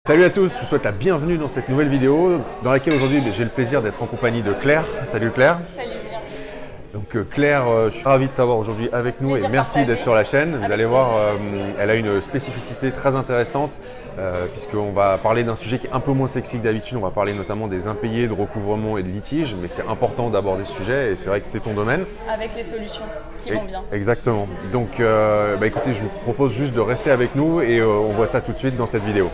Salut à tous, je vous souhaite la bienvenue dans cette nouvelle vidéo dans laquelle aujourd'hui j'ai le plaisir d'être en compagnie de Claire. Salut Claire. Salut Julien. Donc Claire, je suis ravi de t'avoir aujourd'hui avec nous Plaisir et merci partagé. d'être sur la chaîne. Vous Avec allez voir, plaisir. elle a une spécificité très intéressante puisqu'on va parler d'un sujet qui est un peu moins sexy que d'habitude. On va parler notamment des impayés, de recouvrement et de litiges, mais c'est important d'aborder ce sujet et c'est vrai que c'est ton domaine. Avec les solutions qui vont bien. Exactement. Donc écoutez, je vous propose juste de rester avec nous et on voit ça tout de suite dans cette vidéo.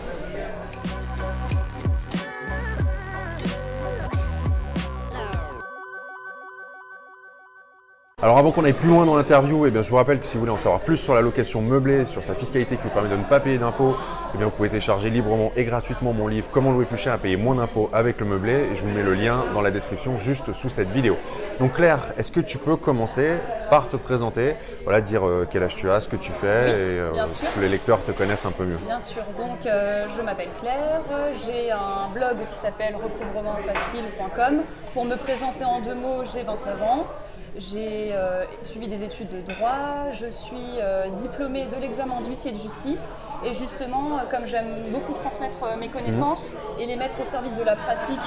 Alors avant qu'on aille plus loin dans l'interview, je vous rappelle que si vous voulez en savoir plus sur la location meublée, sur sa fiscalité qui vous permet de ne pas payer d'impôts, vous pouvez télécharger librement et gratuitement mon livre Comment louer plus cher à payer moins d'impôts avec le meublé et je vous mets le lien dans la description juste sous cette vidéo. Donc Claire, est-ce que tu peux commencer par te présenter, voilà, dire quel âge tu as, ce que tu fais Oui, et que les lecteurs te connaissent un peu mieux. Bien sûr, donc je m'appelle Claire, j'ai un blog qui s'appelle recouvremantfacile.com. Pour me présenter en 2 mots, j'ai 29 ans. J'ai suivi des études de droit, je suis diplômée de l'examen d'huissier de justice et justement, comme j'aime beaucoup transmettre mes connaissances et les mettre au service de la pratique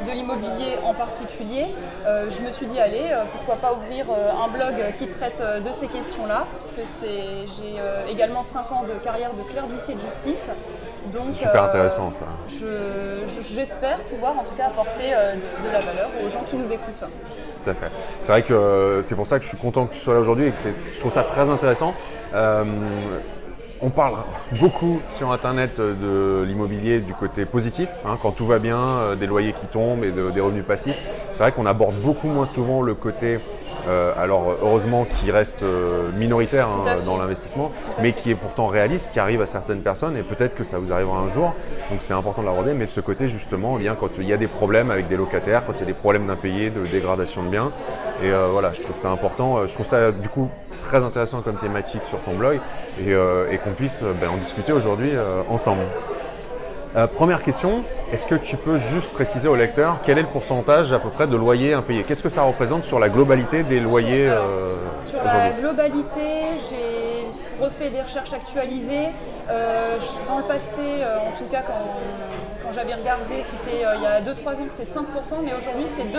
de l'immobilier en particulier, je me suis dit allez, pourquoi pas ouvrir un blog qui traite de ces questions-là, puisque j'ai également 5 ans de carrière de clerc d'huissier de justice. C'est super intéressant ça. J'espère pouvoir en tout cas apporter de la valeur aux gens qui nous écoutent. Tout à fait. C'est vrai que c'est pour ça que je suis content que tu sois là aujourd'hui et que je trouve ça très intéressant. On parle beaucoup sur Internet de l'immobilier du côté positif, quand tout va bien, des loyers qui tombent et des revenus passifs. C'est vrai qu'on aborde beaucoup moins souvent le côté, alors heureusement qui reste minoritaire dans l'investissement, mais qui est pourtant réaliste, qui arrive à certaines personnes et peut-être que ça vous arrivera un jour. Donc c'est important de l'aborder, mais ce côté justement, quand il y a des problèmes avec des locataires, quand il y a des problèmes d'impayés, de dégradation de biens, et voilà, je trouve ça important. Je trouve ça du coup très intéressant comme thématique sur ton blog et qu'on puisse en discuter aujourd'hui ensemble. Première question, est-ce que tu peux juste préciser au lecteur quel est le pourcentage à peu près de loyers impayés? Qu'est-ce que ça représente sur la globalité des loyers Sur la globalité, j'ai refait des recherches actualisées. Dans le passé, en tout cas quand j'avais regardé, c'était il y a 2-3 ans, c'était 5%, mais aujourd'hui c'est 2-3%.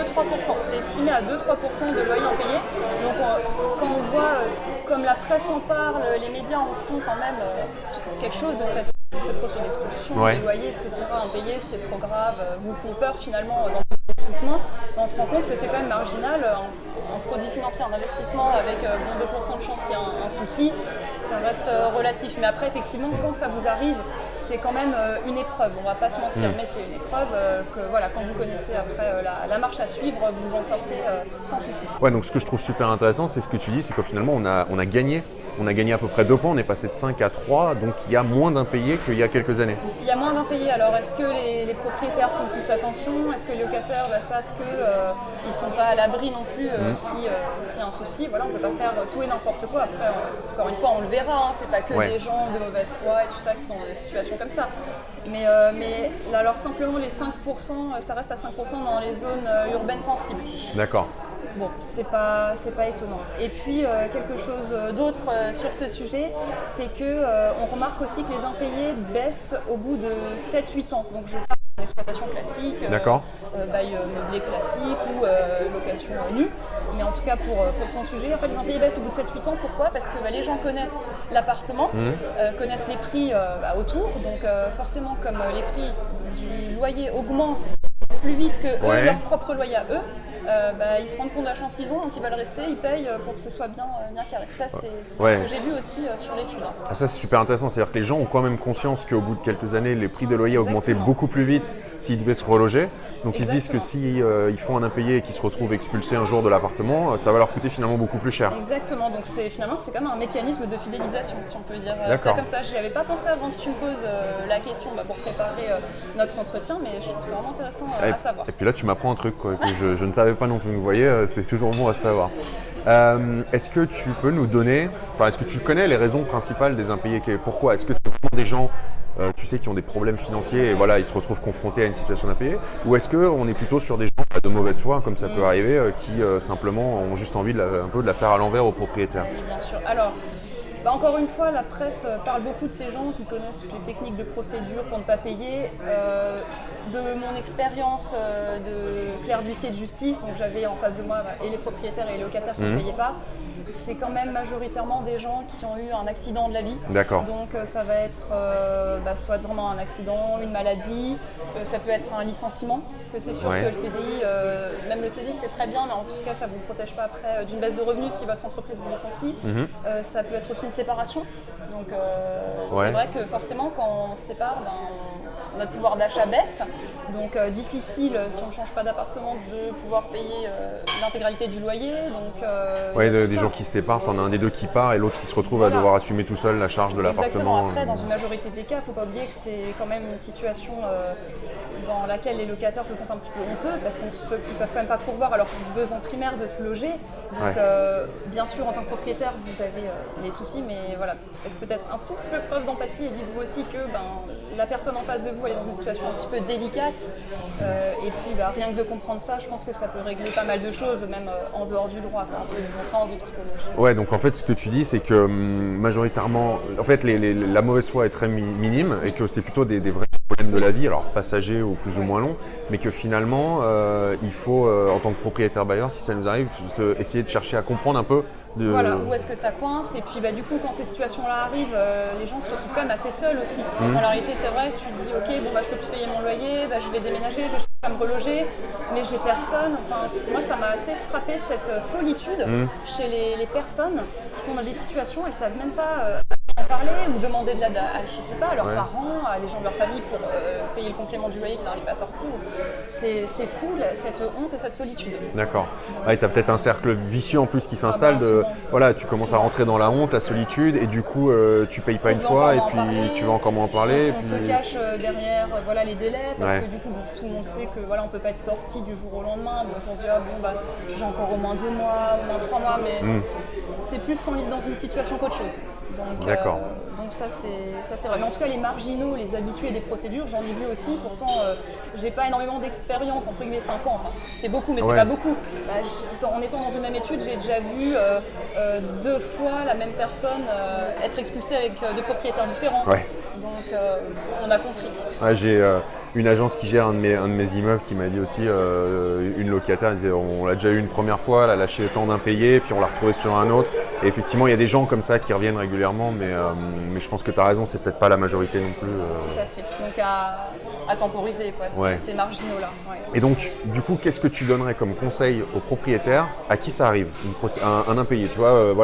C'est estimé à 2-3% de loyers impayés. Donc quand on voit, comme la presse en parle, les médias en font quand même quelque chose de cette procédure d'expulsion, des loyers, etc. impayés, c'est trop grave, vous font peur finalement dans l'investissement. On se rend compte que c'est quand même marginal en produit financier, en investissement avec 2% de chance qu'il y ait un souci, ça reste relatif. Mais après, effectivement, quand ça vous arrive, c'est quand même une épreuve, on ne va pas se mentir, mais c'est une épreuve que voilà, quand vous connaissez après la marche à suivre, vous en sortez sans souci. Ouais, donc ce que je trouve super intéressant, c'est ce que tu dis, c'est qu'au finalement on a gagné. On a gagné à peu près 2 points, on est passé de 5 à 3, donc il y a moins d'impayés qu'il y a quelques années. Il y a moins d'impayés, alors est-ce que les propriétaires font plus attention? Est-ce que les locataires savent qu'ils ne sont pas à l'abri non plus s'il y a un souci? Voilà, on ne peut pas faire tout et n'importe quoi. Après, encore une fois, on le verra, c'est pas que des gens de mauvaise foi et tout ça qui sont dans des situations comme ça. Mais là, alors simplement les 5%, ça reste à 5% dans les zones urbaines sensibles. D'accord. Bon, c'est pas étonnant. Et puis quelque chose d'autre sur ce sujet, c'est que on remarque aussi que les impayés baissent au bout de 7-8 ans. Donc je parle d'une exploitation classique, bail meublé classique ou location nue. Mais en tout cas pour ton sujet, en fait, les impayés baissent au bout de 7-8 ans. Pourquoi? Parce que les gens connaissent l'appartement, connaissent les prix autour. Donc forcément, comme les prix du loyer augmentent plus vite que leur propre loyer à eux, ils se rendent compte de la chance qu'ils ont, donc ils veulent rester, ils payent pour que ce soit bien carré. Ça, c'est ce que j'ai vu aussi sur l'étude. Ah, ça, c'est super intéressant, c'est-à-dire que les gens ont quand même conscience qu'au bout de quelques années, les prix des loyers augmentaient beaucoup plus vite s'ils devaient se reloger. Donc ils se disent que si ils font un impayé et qu'ils se retrouvent expulsés un jour de l'appartement, ça va leur coûter finalement beaucoup plus cher. Exactement, donc c'est quand même un mécanisme de fidélisation, si on peut dire ça comme ça. Je n'y avais pas pensé avant que tu me poses la question pour préparer notre entretien, mais je trouve que c'est vraiment intéressant à savoir. Et puis là, tu m'apprends un truc que je ne savais pas non plus. Vous voyez, c'est toujours bon à savoir. Est-ce que tu peux nous donner, est-ce que tu connais les raisons principales des impayés? Pourquoi? Est-ce que c'est vraiment des gens tu sais, qui ont des problèmes financiers et voilà, ils se retrouvent confrontés à une situation d'impayé? Ou est-ce qu'on est plutôt sur des gens de mauvaise foi, comme ça peut arriver, qui simplement ont juste envie un peu de la faire à l'envers aux propriétaires? Oui, bien sûr. Alors, Encore une fois, la presse parle beaucoup de ces gens qui connaissent toutes les techniques de procédure pour ne pas payer. De mon expérience de clerc d'huissier de justice, donc j'avais en face de moi et les propriétaires et les locataires qui ne payaient pas, c'est quand même majoritairement des gens qui ont eu un accident de la vie. D'accord. Donc ça va être soit vraiment un accident, une maladie, ça peut être un licenciement, parce que c'est sûr que le CDI, même le CDI c'est très bien, mais en tout cas ça ne vous protège pas après d'une baisse de revenus si votre entreprise vous licencie. Ça peut être aussi une séparation. Donc c'est vrai que forcément quand on se sépare, notre pouvoir d'achat baisse. Donc difficile si on ne change pas d'appartement de pouvoir payer l'intégralité du loyer. Donc, des gens qui se séparent, t'en as un des deux qui part et l'autre qui se retrouve à devoir assumer tout seul la charge de l'appartement. Exactement. Après, dans une majorité des cas, il ne faut pas oublier que c'est quand même une situation dans laquelle les locataires se sentent un petit peu honteux parce qu'ils ne peuvent quand même pas pourvoir à leur besoin primaire de se loger. Donc bien sûr, en tant que propriétaire, vous avez les soucis, mais voilà, peut-être un tout petit peu preuve d'empathie et dites-vous aussi que la personne en face de vous elle est dans une situation un petit peu délicate. Et puis rien que de comprendre ça, je pense que ça peut régler pas mal de choses, même en dehors du droit, un peu de bon sens, de psychologie. Ouais, donc en fait ce que tu dis c'est que majoritairement, en fait la mauvaise foi est très minime et que c'est plutôt des vrais problèmes de la vie, alors passagers ou plus ou moins longs, mais que finalement il faut en tant que propriétaire bailleur, si ça nous arrive, essayer de chercher à comprendre un peu Voilà, où est-ce que ça coince et puis du coup quand ces situations-là arrivent, les gens se retrouvent quand même assez seuls aussi. En réalité c'est vrai que tu te dis ok je peux plus payer mon loyer, je vais déménager, je cherche à me reloger, mais j'ai personne. Enfin, moi ça m'a assez frappé cette solitude chez les personnes qui sont dans des situations, elles ne savent même pas en parler ou demander de l'aide à, je sais pas, à leurs parents, à les gens de leur famille pour payer le complément du loyer qui n'arrive pas à sortir. C'est fou cette honte et cette solitude. D'accord. Tu as peut-être un cercle vicieux en plus qui s'installe tu commences à rentrer dans la honte, la solitude et du coup tu payes pas une fois et puis tu vas encore en parler. On se cache derrière les délais parce que du coup tout le monde sait que on peut pas être sorti du jour au lendemain. Donc on se dit j'ai encore au moins 2 mois, au moins 3 mois, mais c'est plus on est dans une situation qu'autre chose. Donc, d'accord. Donc ça c'est vrai. Mais en tout cas les marginaux, les habitués des procédures, j'en ai vu aussi. Pourtant j'ai pas énormément d'expérience, entre guillemets 5 ans. Enfin, c'est beaucoup mais c'est pas beaucoup. En étant dans une même étude, j'ai déjà vu 2 fois la même personne être expulsée avec 2 propriétaires différents. Donc on a compris. J'ai une agence qui gère un de mes immeubles qui m'a dit aussi, une locataire, elle disait on l'a déjà eu une première fois, elle a lâché tant d'impayés, puis on l'a retrouvé sur un autre. Et effectivement, il y a des gens comme ça qui reviennent régulièrement, mais je pense que tu as raison, c'est peut-être pas la majorité non plus. Tout à fait. Donc à temporiser, ces marginaux-là. Et donc, du coup, qu'est-ce que tu donnerais comme conseil aux propriétaires à qui ça arrive, un impayé? Tu vois,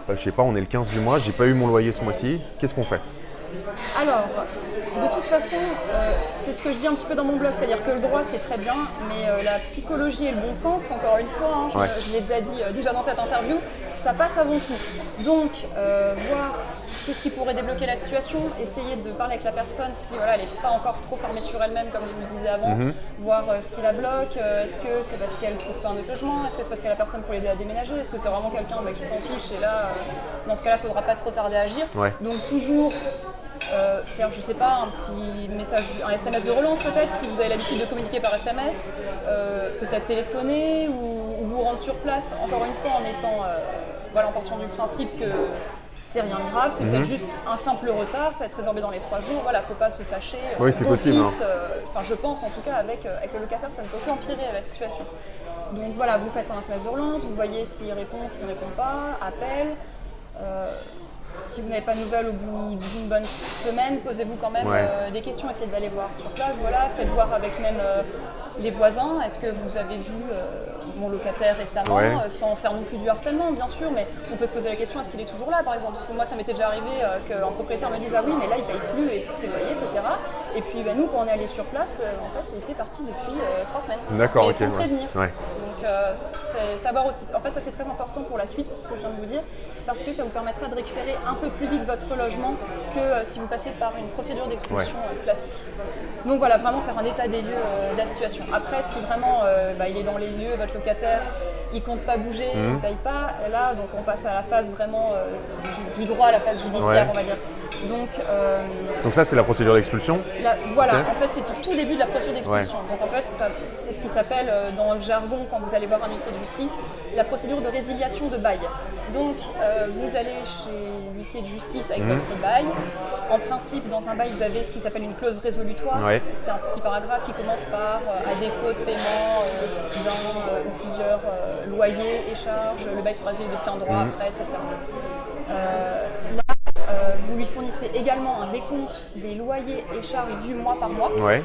je sais pas, on est le 15 du mois, j'ai pas eu mon loyer ce mois-ci, qu'est-ce qu'on fait? Alors, de toute façon, c'est ce que je dis un petit peu dans mon blog, c'est-à-dire que le droit c'est très bien, mais la psychologie et le bon sens, encore une fois, je l'ai déjà dit dans cette interview, ça passe avant tout. Donc, voir qu'est-ce qui pourrait débloquer la situation, essayer de parler avec la personne si elle n'est pas encore trop fermée sur elle-même, comme je vous le disais avant, voir ce qui la bloque, est-ce que c'est parce qu'elle ne trouve pas un autre logement, est-ce que c'est parce qu'elle a personne pour l'aider à déménager, est-ce que c'est vraiment quelqu'un qui s'en fiche et là, dans ce cas-là, il ne faudra pas trop tarder à agir. Donc toujours faire, je sais pas, un petit message, un SMS de relance peut-être, si vous avez l'habitude de communiquer par SMS, peut-être téléphoner ou vous rendre sur place, encore une fois en étant, en partant du principe que c'est rien de grave, c'est peut-être juste un simple retard, ça va être résorbé dans les 3 jours, faut pas se fâcher. Oui, c'est possible. Je pense en tout cas avec le locataire, ça ne peut qu'empirer la situation. Donc vous faites un SMS de relance, vous voyez s'il répond, s'il ne répond pas, appel. Si vous n'avez pas de nouvelles au bout d'une bonne semaine, posez-vous quand même des questions, essayez d'aller voir sur place, peut-être voir avec même les voisins. Est-ce que vous avez vu mon locataire récemment, sans faire non plus du harcèlement bien sûr, mais on peut se poser la question, est-ce qu'il est toujours là par exemple? Parce que moi ça m'était déjà arrivé qu'un propriétaire me dise ah oui mais là il paye plus et tous ses loyers, etc. Et puis nous quand on est allé sur place, il était parti depuis 3 semaines. D'accord, et sans prévenir. Donc c'est savoir aussi, en fait ça c'est très important pour la suite, ce que je viens de vous dire, parce que ça vous permettra de récupérer un peu plus vite votre logement que si vous passez par une procédure d'expulsion classique. Donc vraiment faire un état des lieux de la situation. Après si vraiment il est dans les lieux, votre locataire, il compte pas bouger, il paye pas, là donc on passe à la phase vraiment du droit, à la phase judiciaire on va dire. Donc ça, c'est la procédure d'expulsion. Voilà, Okay. en fait, c'est tout début de la procédure d'expulsion. Ouais. Donc en fait, c'est ce qui s'appelle dans le jargon, quand vous allez voir un huissier de justice, la procédure de résiliation de bail. Donc vous allez chez l'huissier de justice avec votre bail. En principe, dans un bail, vous avez ce qui s'appelle une clause résolutoire. Ouais. C'est un petit paragraphe qui commence par à défaut de paiement d'un ou plusieurs loyers et charges, le bail sera résilié de plein droit après, etc. Vous lui fournissez également un décompte des loyers et charges du mois par mois, Ouais.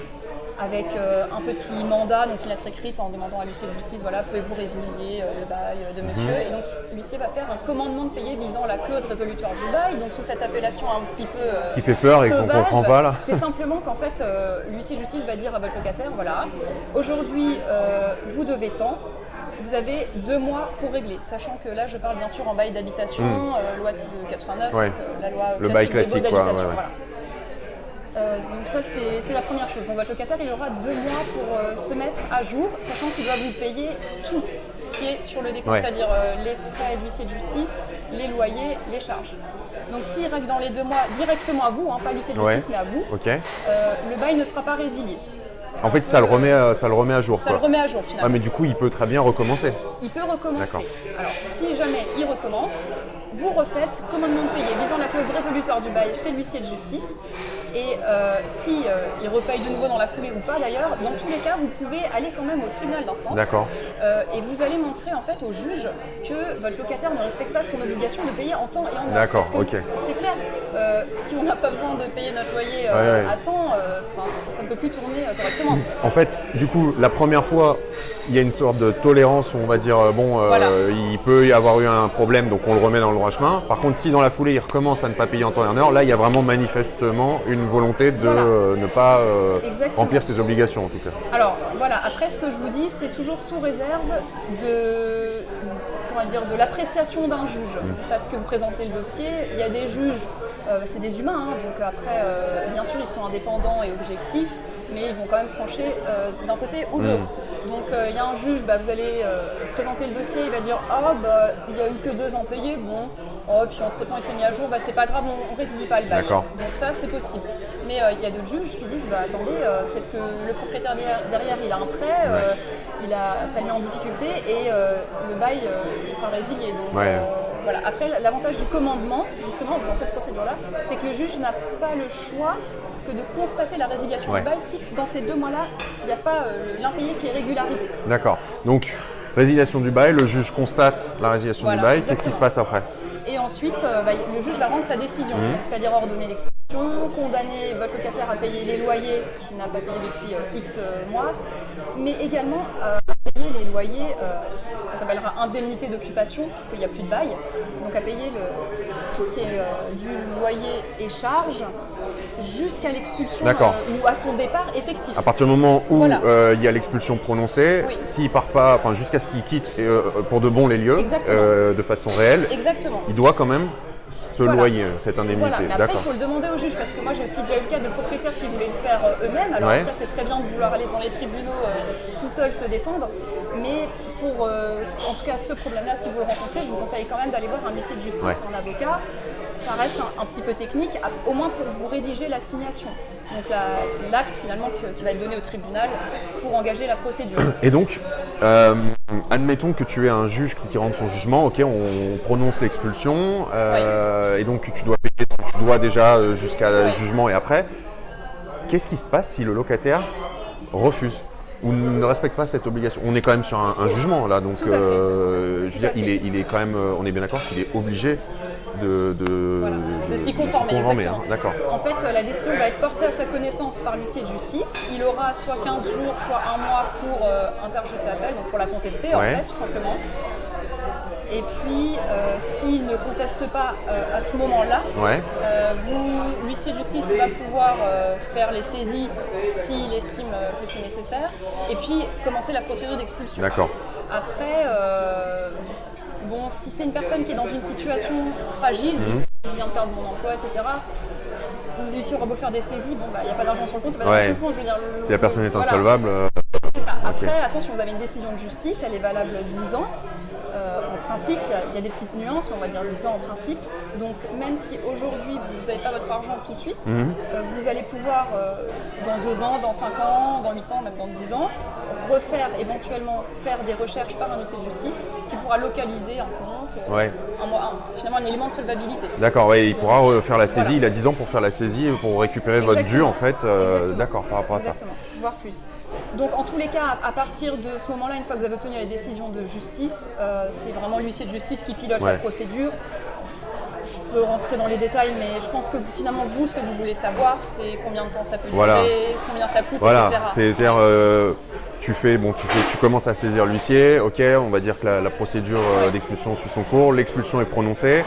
avec un petit mandat, donc une lettre écrite en demandant à l'huissier de justice, voilà, pouvez-vous résilier le bail de monsieur. Et donc l'huissier va faire un commandement de payer visant la clause résolutoire du bail, donc sous cette appellation un petit peu Qui fait peur et qu'on ne sauvage, comprend pas là. c'est simplement qu'en fait l'huissier de justice va dire à votre locataire, voilà, aujourd'hui vous devez tant. Vous avez 2 mois pour régler, sachant que là je parle bien sûr en bail d'habitation, loi de 89, Ouais. donc, la loi Le bail classique des classique, baux quoi, d'habitation. ouais, ouais. Voilà. Donc ça c'est la première chose. Donc votre locataire il aura 2 mois pour se mettre à jour, sachant qu'il doit vous payer tout ce qui est sur le décompte, Ouais. c'est-à-dire les frais d'huissier de justice, les loyers, les charges. Donc s'il règle dans les 2 mois directement à vous, pas l'huissier de justice mais à vous, Ok. le bail ne sera pas résilié. En fait, ça le remet à jour. Ça le remet à jour finalement. Ah, mais du coup, il peut très bien recommencer. Il peut recommencer. D'accord. Alors, si jamais il recommence, vous refaites commandement de payer visant la clause résolutoire du bail chez l'huissier de justice. Et si il repaye de nouveau dans la foulée ou pas d'ailleurs, dans tous les cas, vous pouvez aller quand même au tribunal d'instance. D'accord. Et vous allez montrer en fait au juge que votre locataire ne respecte pas son obligation de payer en temps et en heure. D'accord, Parce que ok. c'est clair, si on n'a pas besoin de payer notre loyer Ouais. à temps, ça ne peut plus tourner correctement. En fait, du coup, la première fois, il y a une sorte de tolérance où on va dire, Voilà. il peut y avoir eu un problème, donc on le remet dans le droit chemin. Par contre, si dans la foulée, il recommence à ne pas payer en temps et en heure, là, il y a vraiment manifestement une volonté de Voilà. ne pas Exactement. remplir ses obligations, en tout cas. Alors voilà, après ce que je vous dis, c'est toujours sous réserve de l'appréciation d'un juge. Parce que vous présentez le dossier, il y a des juges, c'est des humains, donc après, bien sûr, ils sont indépendants et objectifs, mais ils vont quand même trancher d'un côté ou de l'autre. Donc il y a un juge, vous allez présenter le dossier, il va dire « Ah, il n'y a eu que 2 ans payés, bon, puis entre-temps il s'est mis à jour, c'est pas grave, on ne résilie pas le bail. » D'accord. Donc ça, c'est possible. Mais il y a d'autres juges qui disent attendez, peut-être que le propriétaire derrière, il a un prêt, ça le met en difficulté et le bail sera résilié. Donc, Ouais. voilà. Après, l'avantage du commandement, justement, en faisant cette procédure-là, c'est que le juge n'a pas le choix que de constater la résiliation Ouais. du bail si dans ces 2 mois-là, il n'y a pas l'impayé qui est régularisé. D'accord. Donc, résiliation du bail, le juge constate la résiliation Voilà, du bail. Qu'est-ce qui exactement. se passe après? Et ensuite, le juge va rendre sa décision, donc, c'est-à-dire ordonner l'expulsion, condamner votre locataire à payer les loyers qu'il n'a pas payés depuis X mois, mais également à payer les loyers, ça s'appellera indemnité d'occupation puisqu'il n'y a plus de bail, donc à payer tout ce qui est du loyer et charges jusqu'à l'expulsion D'accord. ou à son départ effectif. À partir du moment où Voilà. il y a l'expulsion prononcée, Oui. s'il part pas, enfin jusqu'à ce qu'il quitte pour de bon les lieux, Exactement. de façon réelle, Exactement. il doit quand même se Voilà. loyer cette indemnité. Voilà, mais après il D'accord. faut le demander au juge parce que moi j'ai aussi déjà eu le cas de propriétaires qui voulaient le faire eux-mêmes. Alors Ouais. après c'est très bien de vouloir aller dans les tribunaux tout seul se défendre, mais pour en tout cas ce problème-là, si vous le rencontrez, je vous conseille quand même d'aller voir un huissier de justice Ouais. ou un avocat. Ça reste un petit peu technique, au moins pour vous rédiger l'assignation. Donc l'acte finalement qui va être donné au tribunal pour engager la procédure. Et donc, admettons que tu es un juge qui rende son jugement, ok, on prononce l'expulsion, et donc tu dois payer ce que tu dois déjà jusqu'à jugement et après. Qu'est-ce qui se passe si le locataire refuse ou ne respecte pas cette obligation? On est quand même sur un jugement là, donc Tout à fait. je veux dire, Tout à fait. il est quand même, on est bien d'accord qu'il est obligé de s'y conformer, exactement. D'accord. En fait, la décision va être portée à sa connaissance par l'huissier de justice. Il aura soit 15 jours, soit 1 mois pour interjeter appel, donc pour la contester en Ouais. fait, tout simplement. Et puis, s'il ne conteste pas à ce moment-là, Ouais. l'huissier de justice va pouvoir faire les saisies s'il estime que c'est nécessaire, et puis commencer la procédure d'expulsion. D'accord. Après, si c'est une personne qui est dans une situation fragile, je viens de perdre mon emploi, etc., l'huissier aura beau faire des saisies, il n'y a pas d'argent sur le compte, il n'y a pas d'argent Ouais. sur le compte, je veux dire. Si la personne est voilà. insolvable, C'est ça. Après, attention, vous avez une décision de justice, elle est valable 10 ans. En principe, il y a des petites nuances, mais on va dire 10 ans en principe. Donc même si aujourd'hui vous n'avez pas votre argent tout de suite, vous allez pouvoir dans 2 ans, dans 5 ans, dans 8 ans, même dans 10 ans, éventuellement faire des recherches par un huissier de justice qui pourra localiser un compte, finalement un élément de solvabilité. D'accord, il pourra faire la saisie, il a 10 ans pour faire la saisie, pour récupérer votre dû en fait. D'accord, par rapport à ça. Exactement, voire plus. Donc en tous les cas, à partir de ce moment-là, une fois que vous avez obtenu la décision de justice, c'est vraiment l'huissier de justice qui pilote la procédure. Je peux rentrer dans les détails, mais je pense que finalement, ce que vous voulez savoir, c'est combien de temps ça peut durer, combien ça coûte, etc. C'est-à-dire, tu commences à saisir l'huissier, ok, on va dire que la procédure d'expulsion suit son cours, l'expulsion est prononcée.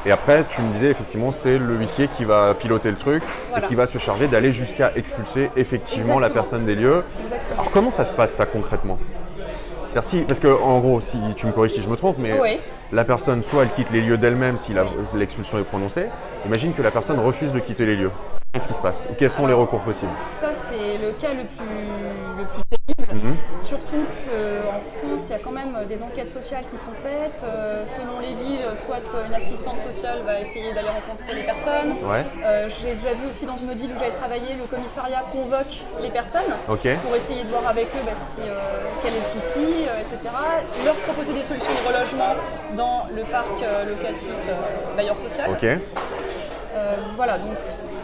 Et après, tu me disais effectivement, c'est le huissier qui va piloter le truc et qui va se charger d'aller jusqu'à expulser effectivement la personne des lieux. Exactement. Alors comment ça se passe ça concrètement ? Merci, parce que en gros, si tu me corriges si je me trompe, mais la personne, soit elle quitte les lieux d'elle-même si l'expulsion est prononcée. Imagine que la personne refuse de quitter les lieux. Qu'est-ce qui se passe ? Quels sont les recours possibles ? Ça, c'est le cas le plus terrible. Surtout qu'en France, il y a quand même des enquêtes sociales qui sont faites. Selon les villes, soit une assistante sociale va essayer d'aller rencontrer les personnes. J'ai déjà vu aussi dans une autre ville où j'avais travaillé, le commissariat convoque les personnes pour essayer de voir avec eux quel est le souci, etc. Leur proposer des solutions de relogement dans le parc locatif bailleur social. Voilà, donc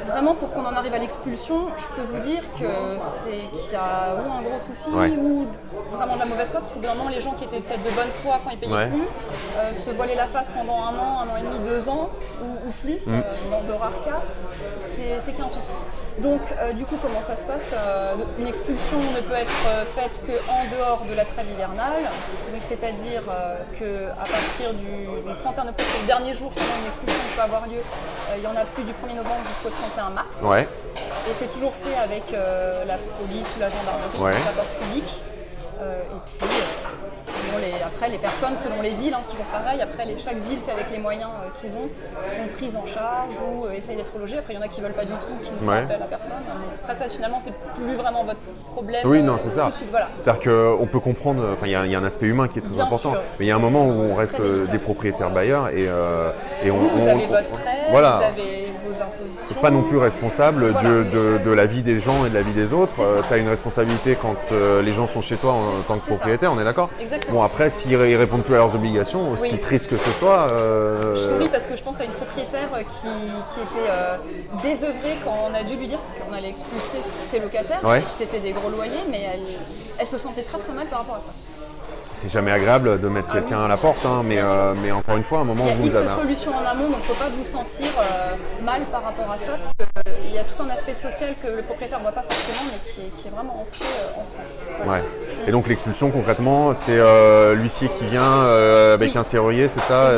vraiment pour qu'on en arrive à l'expulsion, je peux vous dire qu'il y a ou un gros souci ou vraiment de la mauvaise foi, parce que vraiment les gens qui étaient peut-être de bonne foi quand ils payaient plus se voiler la face pendant 1 an et demi, 2 ans ou plus, dans de rares cas, c'est qu'il y a un souci. Donc du coup, comment ça se passe ? Une expulsion ne peut être faite qu'en dehors de la trêve hivernale, donc c'est-à-dire qu'à partir du 31 octobre, c'est le dernier jour où une expulsion peut avoir lieu, il y en a plus du 1er novembre jusqu'au 31 mars. Et c'est toujours fait avec la police ou la gendarmerie, la force publique. Et puis, après, les personnes, selon les villes, c'est toujours pareil. Après, chaque ville fait avec les moyens qu'ils ont, sont prises en charge ou essayent d'être logées. Après, il y en a qui ne veulent pas du tout, qui ne font appel à personne. Après, ça, finalement, c'est plus vraiment votre problème. Oui, non, c'est ça. Voilà. C'est-à-dire qu'on peut comprendre, il y a un aspect humain qui est très important. Mais il y a un moment où on reste des propriétaires bailleurs et vous avez votre prêt, vous avez vos impositions. Pas non plus responsable de la vie des gens et de la vie des autres. Tu as une responsabilité quand les gens sont chez toi en tant que propriétaire, on est d'accord ? Exactement. Bon, après, s'ils ne répondent plus à leurs obligations, aussi triste que ce soit. Je souris parce que je pense à une propriétaire qui était désœuvrée quand on a dû lui dire qu'on allait expulser ses locataires. C'était des gros loyers, mais elle se sentait très très mal par rapport à ça. C'est jamais agréable de mettre quelqu'un à la porte, mais encore une fois, à un moment où vous avez... Il y a X solutions en amont, donc il ne faut pas vous sentir mal par rapport à ça, parce qu'il y a tout un aspect social que le propriétaire ne voit pas forcément, mais qui est vraiment ancré en France. Voilà. Et donc l'expulsion, concrètement, c'est l'huissier qui vient avec un serrurier, c'est ça ?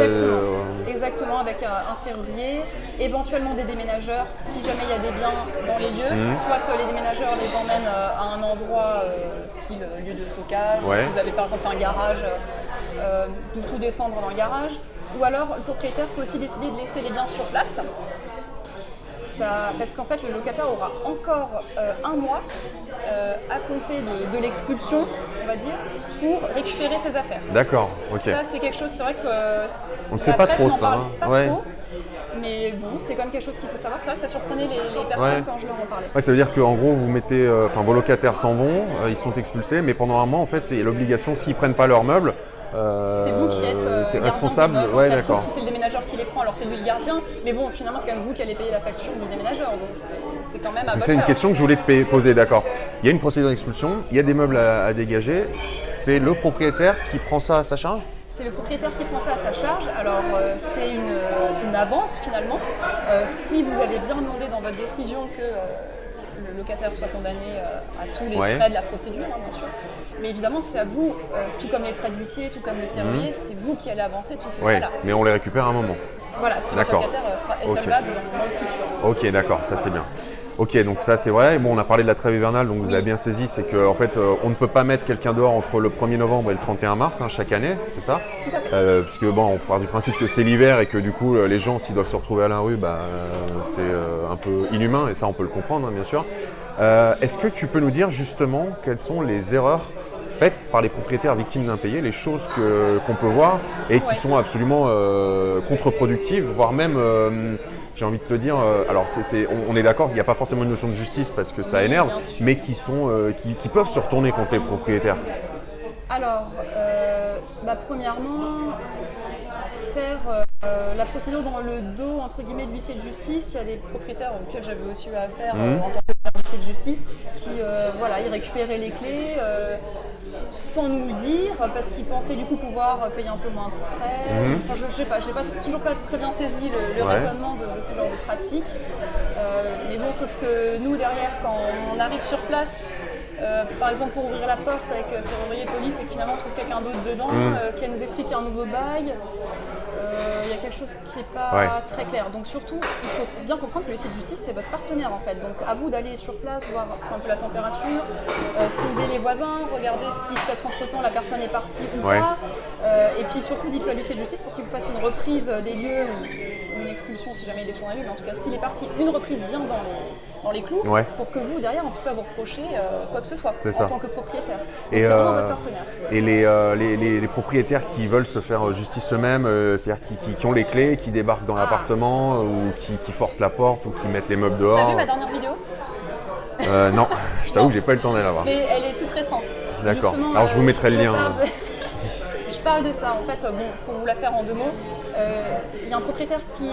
Exactement, avec un serrurier, éventuellement des déménageurs, si jamais il y a des biens dans les lieux, soit les déménageurs les emmènent à un endroit, style lieu de stockage, si vous avez par exemple un garage, tout descendre dans le garage, ou alors le propriétaire peut aussi décider de laisser les biens sur place. Parce qu'en fait, le locataire aura encore 1 mois à compter de l'expulsion, on va dire, pour récupérer ses affaires. D'accord, ok. Ça, c'est quelque chose, c'est vrai que on ne sait pas trop ça. Pas trop, mais bon, c'est quand même quelque chose qu'il faut savoir. C'est vrai que ça surprenait les personnes quand je leur en parlais. Ça veut dire qu'en gros, vous mettez, vos locataires s'en vont, ils sont expulsés, mais pendant 1 mois, en fait, il y a l'obligation, s'ils ne prennent pas leurs meubles, c'est vous qui êtes responsable, d'accord. Sauf si c'est le déménageur qui les prend, alors c'est lui le gardien. Mais bon, finalement, c'est quand même vous qui allez payer la facture du déménageur, donc c'est quand même à votre C'est une question que je voulais te poser, d'accord. Il y a une procédure d'expulsion, il y a des meubles à dégager. C'est le propriétaire qui prend ça à sa charge ? C'est le propriétaire qui prend ça à sa charge. Alors, c'est une avance finalement. Si vous avez bien demandé dans votre décision que le locataire soit condamné à tous les frais de la procédure, bien sûr. Mais évidemment, c'est à vous, tout comme les frais d'huissier, tout comme le serrurier, c'est vous qui allez avancer tous ces frais-là. Mais on les récupère à un moment. Voilà, si le locataire est solvable dans le futur. Ok, d'accord, ça c'est bien. Ok, donc ça c'est vrai. Bon, on a parlé de la trêve hivernale, donc vous avez bien saisi, c'est qu'en fait, on ne peut pas mettre quelqu'un dehors entre le 1er novembre et le 31 mars chaque année, c'est ça ? Tout à fait. Puisque bon, on part du principe que c'est l'hiver et que du coup, les gens, s'ils doivent se retrouver à la rue, c'est un peu inhumain, et ça on peut le comprendre, bien sûr. Est-ce que tu peux nous dire justement quelles sont les erreurs faites par les propriétaires victimes d'impayés, les choses qu'on peut voir et qui sont absolument contre-productives, voire même, j'ai envie de te dire, alors on est d'accord, il n'y a pas forcément une notion de justice parce que ça énerve, mais qui peuvent se retourner contre les propriétaires. Alors, premièrement, faire la procédure dans le dos entre guillemets de l'huissier de justice. Il y a des propriétaires auxquels j'avais aussi eu affaire en tant que huissier de justice qui ils récupéraient les clés sans nous le dire parce qu'ils pensaient du coup pouvoir payer un peu moins de frais. Enfin, je sais pas, j'ai toujours pas très bien saisi le raisonnement de ce genre de pratique. Mais bon, sauf que nous derrière, quand on arrive sur place, par exemple pour ouvrir la porte avec serrurier police et que finalement on trouve quelqu'un d'autre dedans qui nous explique un nouveau bail, il y a quelque chose qui n'est pas très clair. Donc surtout, il faut bien comprendre que le huissier de justice c'est votre partenaire en fait. Donc à vous d'aller sur place, voir un peu la température, sonder les voisins, regarder si peut-être entre temps la personne est partie ou pas. Et puis surtout dites-le à l'huissier de justice pour qu'il vous fasse une reprise des lieux ou une expulsion si jamais il est toujours en lieu, mais en tout cas s'il est parti, une reprise bien dans les clous pour que vous derrière on ne puisse pas vous reprocher quoi que ce soit en tant que propriétaire. Donc, c'est vraiment votre partenaire. Et les propriétaires qui veulent se faire justice eux-mêmes, c'est-à-dire qui ont les clés, qui débarquent dans l'appartement ou qui forcent la porte ou qui mettent les meubles dehors. T'as vu ma dernière vidéo? Non, je t'avoue que j'ai pas eu le temps d'aller la voir. Mais elle est toute récente. D'accord. Alors je vous mettrai le lien. Je parle de ça en fait, pour vous la faire en 2 mots. Il y a un propriétaire qui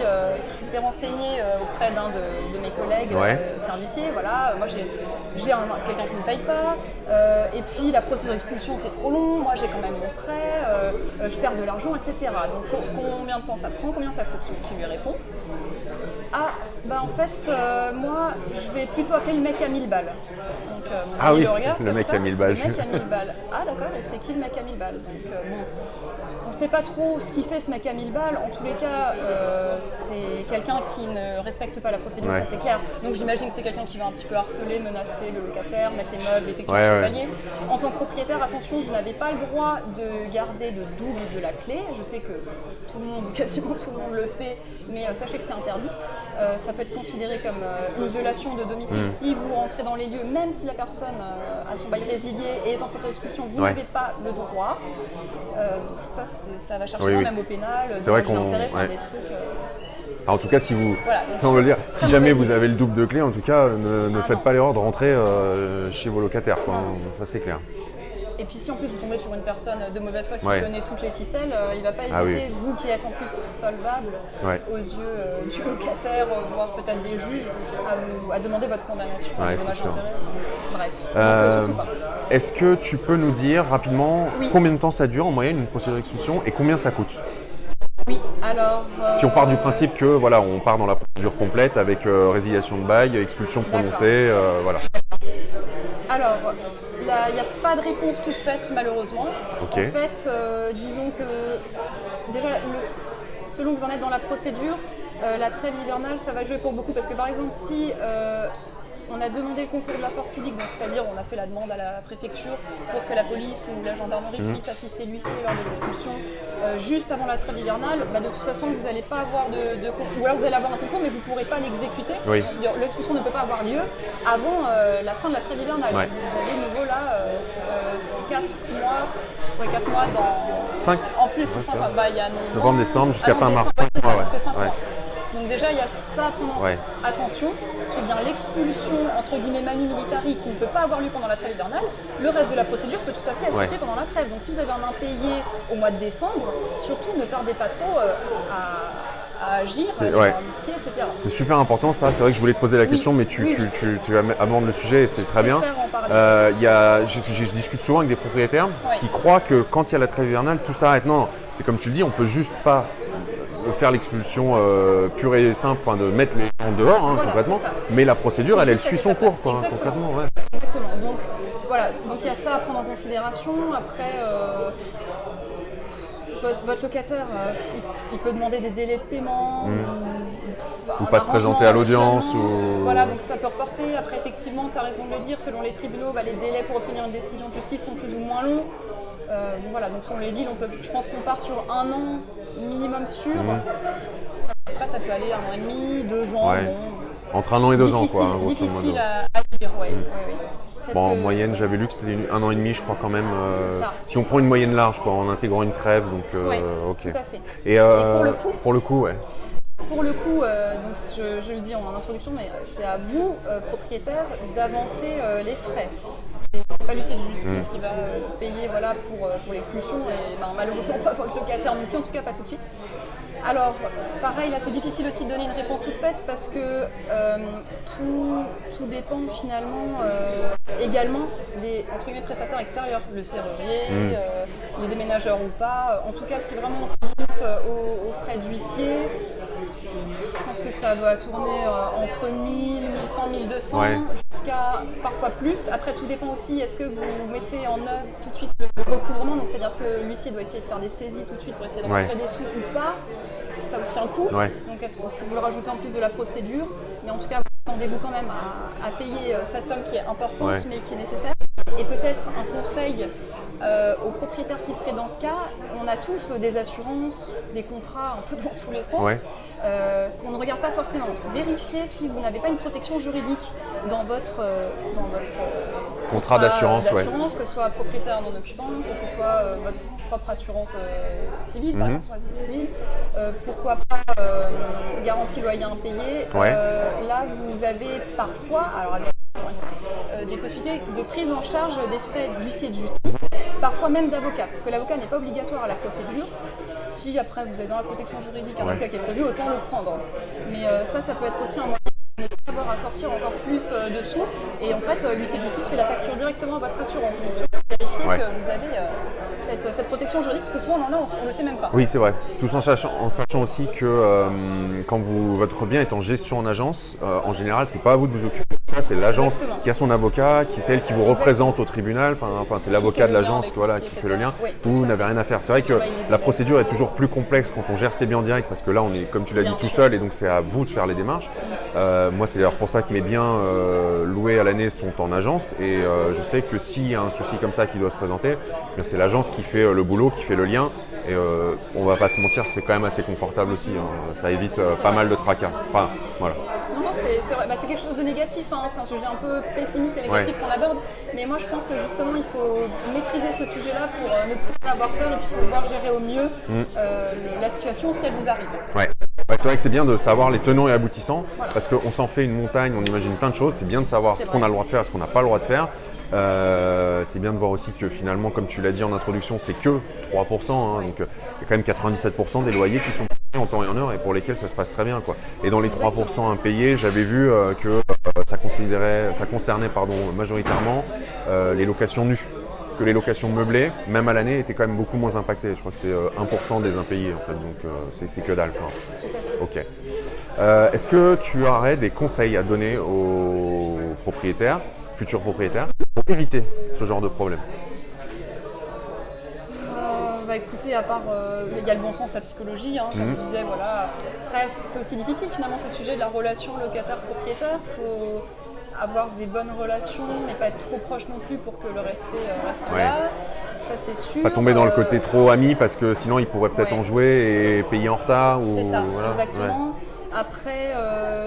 s'est renseigné auprès d'un de mes collègues, qui est un huissier. Voilà, moi j'ai quelqu'un qui ne paye pas, et puis la procédure d'expulsion c'est trop long, moi j'ai quand même mon prêt, je perds de l'argent, etc. Donc combien de temps ça prend, combien ça coûte? Qui lui répond: en fait, moi je vais plutôt appeler le mec à 1000 balles. Donc, le regarde, le mec à 1000 balles. Le mec à 1000 balles. Ah d'accord, et c'est qui le mec à 1000 balles? Donc on ne sait pas trop ce qu'il fait ce mec à 1000 balles. En tous les cas, c'est quelqu'un qui ne respecte pas la procédure, ça c'est clair. Donc j'imagine que c'est quelqu'un qui va un petit peu harceler, menacer le locataire, mettre les meubles, effectivement sur le palier. En tant que propriétaire, attention, vous n'avez pas le droit de garder de double de la clé. Je sais que tout le monde, quasiment tout le monde le fait, mais sachez que c'est interdit. Ça peut être considéré comme une violation de domicile si vous rentrez dans les lieux, même si la personne a son bail résilié et est en procédure d'expulsion, vous n'avez pas le droit. Donc ça va chercher même au pénal, c'est vrai qu'on des trucs. En tout cas, si jamais vous avez le double de clés, en tout cas, ne faites pas l'erreur de rentrer chez vos locataires, quoi. Ça c'est clair. Et puis si en plus vous tombez sur une personne de mauvaise foi qui connaît toutes les ficelles, il ne va pas hésiter, vous qui êtes en plus solvable aux yeux du locataire, voire peut-être des juges, à demander votre condamnation. C'est sûr. Bref, surtout pas. Est-ce que tu peux nous dire rapidement combien de temps ça dure en moyenne une procédure d'expulsion et combien ça coûte? Oui, alors... Si on part du principe que on part dans la procédure complète avec résiliation de bail, expulsion prononcée, voilà. Alors, il n'y a pas de réponse toute faite malheureusement. En fait, disons que déjà, selon que vous en êtes dans la procédure, la trêve hivernale, ça va jouer pour beaucoup parce que par exemple, si on a demandé le concours de la force publique, donc c'est-à-dire on a fait la demande à la préfecture pour que la police ou la gendarmerie puisse assister l'huissier lors de l'expulsion juste avant la trêve hivernale, de toute façon vous n'allez pas avoir de concours, ou alors vous allez avoir un concours mais vous ne pourrez pas l'exécuter. L'expulsion ne peut pas avoir lieu avant la fin de la trêve hivernale. Vous avez de nouveau là 4 mois dans... 5 en plus, il y a novembre, décembre jusqu'à fin mars. 5 mois, c'est 5 mois. Donc déjà, il y a ça à prendre en attention. C'est bien l'expulsion, entre guillemets, manu militari qui ne peut pas avoir lieu pendant la trêve hivernale. Le reste de la procédure peut tout à fait être fait pendant la trêve. Donc si vous avez un impayé au mois de décembre, surtout ne tardez pas trop à agir, à l'huissier, etc. C'est super important ça, c'est vrai que je voulais te poser la question, mais tu abordes le sujet et c'est très bien. Je discute souvent avec des propriétaires qui croient que quand il y a la trêve hivernale, tout s'arrête. Non, c'est comme tu le dis, on peut juste pas faire l'expulsion pure et simple, de mettre les gens dehors concrètement, mais la procédure elle suit son cours concrètement. Exactement, donc voilà, donc il y a ça à prendre en considération. Après votre locataire il peut demander des délais de paiement ou pas se présenter à l'audience voilà, donc ça peut reporter. Après effectivement tu as raison de le dire, selon les tribunaux les délais pour obtenir une décision de justice sont plus ou moins longs. Donc selon les deals, je pense qu'on part sur 1 an minimum sûr. Après ça peut aller 1 an et demi, 2 ans. Entre 1 an et 2 ans quoi. Difficile à dire, oui. Bon, en moyenne, j'avais lu que c'était 1 an et demi, je crois quand même. Ça. Si on prend une moyenne large, quoi, en intégrant une trêve, donc ok. Tout à fait. Et pour le coup, ouais. Pour le coup, donc je le dis en introduction, mais c'est à vous, propriétaire, d'avancer les frais. C'est pas l'huissier de justice qui va payer voilà, pour l'expulsion et malheureusement pas votre locataire non plus, en tout cas pas tout de suite. Alors, pareil, là c'est difficile aussi de donner une réponse toute faite parce que tout dépend finalement également des entre guillemets, prestataires extérieurs, le serrurier, les déménageurs ou pas. En tout cas, si vraiment on se limite aux frais d'huissier, je pense que ça va tourner entre 1000, 1100, 1200 jusqu'à parfois plus. Après, tout dépend aussi, est-ce que vous mettez en œuvre tout de suite le recouvrement, donc c'est-à-dire est-ce que l'huissier doit essayer de faire des saisies tout de suite pour essayer de rentrer des sous ou pas. Ça a aussi un coût, donc est-ce que vous le rajoutez en plus de la procédure, mais en tout cas, attendez-vous quand même à payer cette somme qui est importante mais qui est nécessaire. Et peut-être un conseil aux propriétaires qui seraient dans ce cas, on a tous des assurances, des contrats un peu dans tous les sens, qu'on ne regarde pas forcément. Vérifiez si vous n'avez pas une protection juridique dans votre contrat d'assurance, que ce soit propriétaire non occupant, que ce soit votre propre assurance civile, par exemple, civile. Pourquoi pas garantie loyer impayé. Là, vous avez parfois, des possibilités de prise en charge des frais d'huissier de justice, parfois même d'avocat, parce que l'avocat n'est pas obligatoire à la procédure. Si après vous êtes dans la protection juridique, un avocat qui est prévu, autant le prendre. Mais ça peut être aussi un moyen de ne pas avoir à sortir encore plus de sous. Et en fait, l'huissier de justice fait la facture directement à votre assurance. Donc surtout vérifiez que vous avez cette protection juridique, parce que souvent on en a, on ne le sait même pas. Oui, c'est vrai. Tout en sachant aussi que quand votre bien est en gestion en agence, en général, c'est pas à vous de vous occuper de ça, c'est l'agence qui a son avocat, c'est elle qui vous représente au tribunal, enfin c'est l'avocat de l'agence qui fait le lien. Vous n'avez rien à faire. C'est vrai que la procédure est toujours plus complexe quand on gère ses biens en direct, parce que là on est, comme tu l'as dit, tout seul, et donc c'est à vous de faire les démarches. Moi, c'est d'ailleurs pour ça que mes biens loués à l'année sont en agence, et je sais que s'il y a un souci comme ça qui doit se présenter, c'est l'agence qui fait le boulot, qui fait le lien, et on va pas se mentir, c'est quand même assez confortable aussi, ça évite pas mal de tracas. Enfin, voilà. Non, c'est vrai. C'est quelque chose de négatif, c'est un sujet un peu pessimiste et négatif qu'on aborde, mais moi je pense que justement il faut maîtriser ce sujet-là pour ne pas avoir peur et puis pouvoir gérer au mieux la situation si elle vous arrive. C'est vrai que c'est bien de savoir les tenants et aboutissants, parce qu'on s'en fait une montagne, on imagine plein de choses, c'est bien de savoir ce qu'on a le droit de faire et ce qu'on n'a pas le droit de faire. C'est bien de voir aussi que finalement, comme tu l'as dit en introduction, c'est que 3%, donc il y a quand même 97% des loyers qui sont payés en temps et en heure et pour lesquels ça se passe très bien, quoi. Et dans les 3% impayés, j'avais vu que ça concernait majoritairement les locations nues, que les locations meublées, même à l'année, étaient quand même beaucoup moins impactées. Je crois que c'est 1% des impayés en fait, donc c'est que dalle, quoi. Ok. Est-ce que tu aurais des conseils à donner aux propriétaires, futurs propriétaires, pour éviter ce genre de problème? Écoutez, à part, il y a le bon sens, la psychologie, comme je disais, voilà. Après, c'est aussi difficile finalement ce sujet de la relation locataire-propriétaire. Il faut avoir des bonnes relations, mais pas être trop proche non plus pour que le respect reste là. Ça, c'est sûr. Pas tomber dans le côté trop ami, parce que sinon, ils pourraient peut-être en jouer et payer en retard. C'est ça, exactement. Après,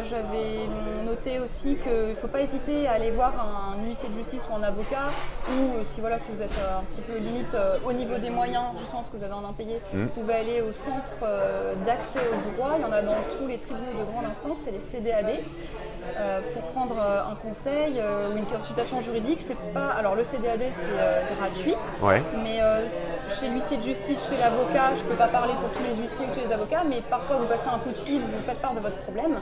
j'avais noté aussi qu'il ne faut pas hésiter à aller voir un huissier de justice ou un avocat, ou si vous êtes un petit peu limite au niveau des moyens, justement parce que vous avez un impayé, vous pouvez aller au centre d'accès au droit. Il y en a dans tous les tribunaux de grande instance, c'est les CDAD, pour prendre un conseil ou une consultation juridique. C'est pas, alors le CDAD c'est gratuit, mais chez l'huissier de justice, chez l'avocat, je ne peux pas parler pour tous les huissiers ou tous les avocats, mais parfois vous passez un coup de fil, vous faites part de votre problème,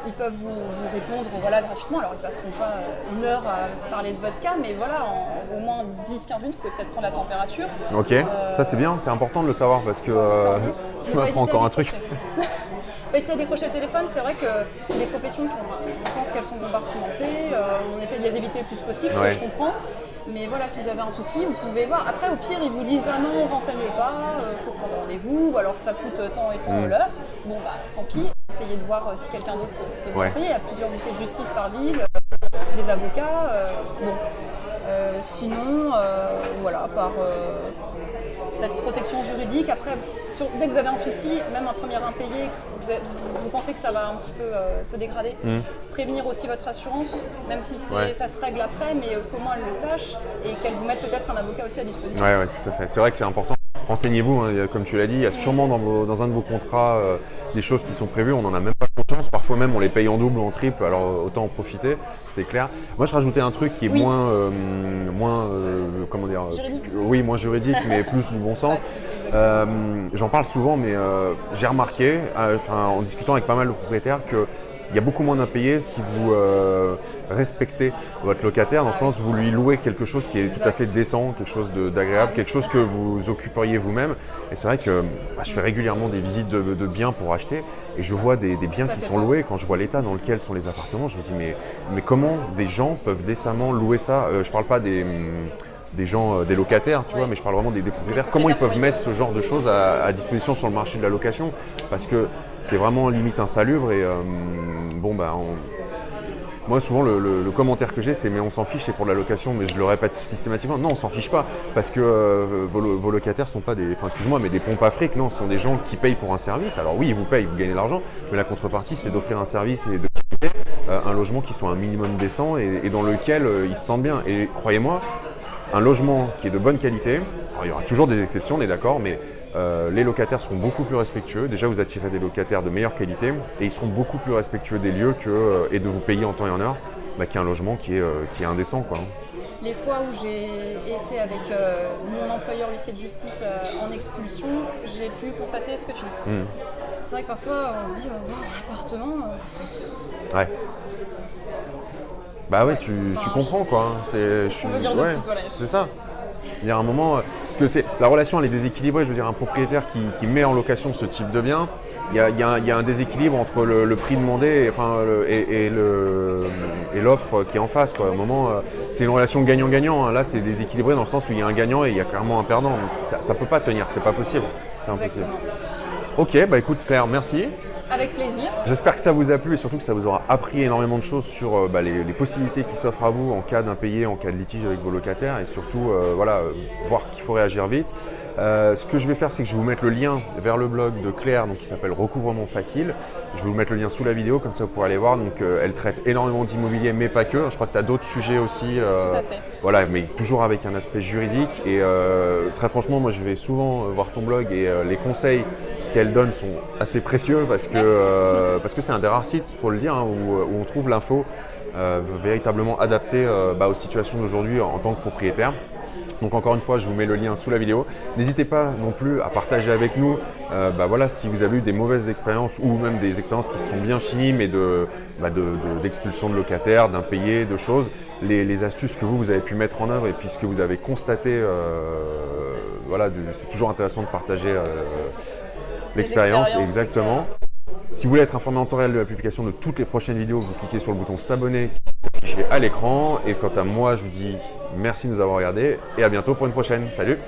ils peuvent vous répondre gratuitement. Alors ils ne passeront pas une heure à parler de votre cas, mais en au moins 10-15 minutes, vous pouvez peut-être prendre la température. Ok, ça c'est bien, c'est important de le savoir, parce que je m'apprends encore un truc. Essayer de décrocher le téléphone, c'est vrai que c'est des professions qu'on pense qu'elles sont compartimentées, on essaie de les éviter le plus possible, je comprends. Mais voilà, si vous avez un souci, vous pouvez voir. Après, au pire, ils vous disent « Ah non, renseignez pas, faut prendre rendez-vous, ou alors ça coûte tant et tant l'heure. » Bon, tant pis, essayez de voir si quelqu'un d'autre peut vous renseigner. Il y a plusieurs huissiers de justice par ville, des avocats. Sinon, cette protection juridique. Après, dès que vous avez un souci, même un premier impayé, vous pensez que ça va un petit peu se dégrader, prévenir aussi votre assurance, même si ça se règle après, mais qu'au moins elle le sache et qu'elle vous mette peut-être un avocat aussi à disposition. Oui, tout à fait. C'est vrai que c'est important. Renseignez-vous, hein, comme tu l'as dit, il y a sûrement dans un de vos contrats des choses qui sont prévues, on n'en a même pas conscience, parfois même on les paye en double ou en triple, alors autant en profiter, c'est clair. Moi je rajoutais un truc qui est moins comment dire, juridique. Oui, moins juridique, mais plus du bon sens. J'en parle souvent, mais j'ai remarqué, en discutant avec pas mal de propriétaires, que il y a beaucoup moins d'impayés si vous respectez votre locataire, dans le sens où vous lui louez quelque chose qui est tout à fait décent, quelque chose d'agréable, quelque chose que vous occuperiez vous-même. Et c'est vrai que je fais régulièrement des visites de biens pour acheter et je vois des biens qui sont loués. Quand je vois l'état dans lequel sont les appartements, je me dis mais comment des gens peuvent décemment louer ça? Je ne parle pas des gens, des locataires, tu vois, mais je parle vraiment des propriétaires. Comment ils peuvent mettre ce genre de choses à disposition sur le marché de la location? Parce que c'est vraiment limite insalubre et moi souvent le commentaire que j'ai c'est mais on s'en fiche, c'est pour la location, mais je le répète systématiquement, non on s'en fiche pas parce que vos locataires sont pas des pompes à fric, non, ce sont des gens qui payent pour un service. Alors oui, ils vous payent, vous gagnez de l'argent, mais la contrepartie c'est d'offrir un service et de qualité, un logement qui soit un minimum décent et dans lequel ils se sentent bien. Et croyez-moi, un logement qui est de bonne qualité, alors il y aura toujours des exceptions, on est d'accord, mais les locataires seront beaucoup plus respectueux. Déjà, vous attirez des locataires de meilleure qualité et ils seront beaucoup plus respectueux des lieux et de vous payer en temps et en heure qu'un logement qui est indécent, quoi. Les fois où j'ai été avec mon employeur huissier de justice en expulsion, j'ai pu constater ce que tu dis. C'est vrai que parfois on se dit appartement. Ouais. Bah ouais, tu comprends quoi. On veut dire de plus, voilà. C'est ça. Il y a un moment, parce que la relation elle est déséquilibrée, je veux dire un propriétaire qui met en location ce type de bien, il y a un déséquilibre entre le prix demandé et l'offre qui est en face, quoi. À un moment, c'est une relation gagnant-gagnant, hein. Là c'est déséquilibré dans le sens où il y a un gagnant et il y a clairement un perdant. Donc, ça ne peut pas tenir, c'est pas possible, c'est impossible. Exactement. Ok, bah écoute Claire, merci. Avec plaisir. J'espère que ça vous a plu et surtout que ça vous aura appris énormément de choses sur les possibilités qui s'offrent à vous en cas d'impayé, en cas de litige avec vos locataires et surtout voir qu'il faut réagir vite. Ce que je vais faire, c'est que je vais vous mettre le lien vers le blog de Claire donc, qui s'appelle Recouvrement Facile. Je vais vous mettre le lien sous la vidéo, comme ça vous pourrez aller voir. Donc, elle traite énormément d'immobilier, mais pas que. Je crois que tu as d'autres sujets aussi. Tout à fait. Voilà, mais toujours avec un aspect juridique. Et très franchement, moi je vais souvent voir ton blog et les conseils qu'elle donne sont assez précieux parce que c'est un des rares sites, il faut le dire, hein, où on trouve l'info véritablement adaptée aux situations d'aujourd'hui en tant que propriétaire. Donc encore une fois, je vous mets le lien sous la vidéo. N'hésitez pas non plus à partager avec nous si vous avez eu des mauvaises expériences ou même des expériences qui se sont bien finies mais d'expulsion de locataires, d'impayés, de choses. Les astuces que vous avez pu mettre en œuvre et puis ce que vous avez constaté, c'est toujours intéressant de partager l'expérience. Exactement. Si vous voulez être informé en temps réel de la publication de toutes les prochaines vidéos, vous cliquez sur le bouton s'abonner qui est affiché à l'écran. Et quant à moi, je vous dis merci de nous avoir regardés et à bientôt pour une prochaine. Salut!